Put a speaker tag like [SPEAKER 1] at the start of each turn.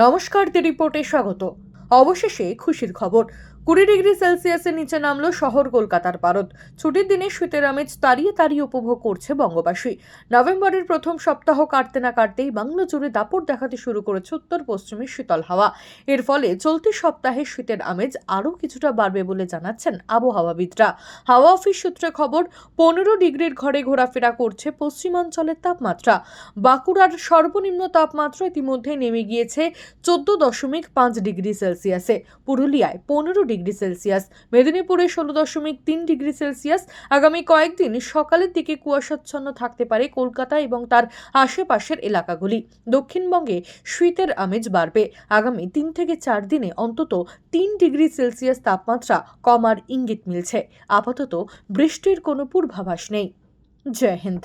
[SPEAKER 1] নমস্কার, দি রিপোর্টে স্বাগত। অবশেষে খুশির খবর, 20 ডিগ্রি সেলসিয়াসের নিচে নামলো শহর কলকাতার পারদ। ছুটির দিনে শীতের আমেজ তাড়িয়ে তাড়িয়ে উপভোগ করছে বঙ্গবাসী। নভেম্বরের প্রথম সপ্তাহ কাটতে না কাটতেই বাংলা জুড়ে দাপট দেখাতে শুরু করেছে উত্তর পশ্চিমের শীতল হাওয়া। এর ফলে চলতি সপ্তাহে শীতের আমেজ আরও কিছুটা বাড়বে বলে জানাচ্ছেন আবহাওয়াবিদরা। হাওয়া অফিস সূত্রে খবর, 15 ডিগ্রির ঘরে ঘোরাফেরা করছে পশ্চিমাঞ্চলের তাপমাত্রা। বাঁকুড়ার সর্বনিম্ন তাপমাত্রা ইতিমধ্যে নেমে গিয়েছে 14.5 ডিগ্রি সেলসিয়াসে, পুরুলিয়ায় 15 ডিগ্রি সেলসিয়াস, মেদিনীপুরে 16.3 ডিগ্রি সেলসিয়াস। আগামী কয়েকদিন সকালের দিকে কুয়াশাচ্ছন্ন থাকতে পারে কলকাতা এবং তার আশেপাশের এলাকাগুলি। দক্ষিণবঙ্গে শীতের আমেজ বাড়বে। আগামী 3 থেকে 4 দিনে অন্তত 3 ডিগ্রি সেলসিয়াস তাপমাত্রা কমার ইঙ্গিত মিলছে। আপাতত বৃষ্টির কোনো পূর্বাভাস নেই। জয় হিন্দ।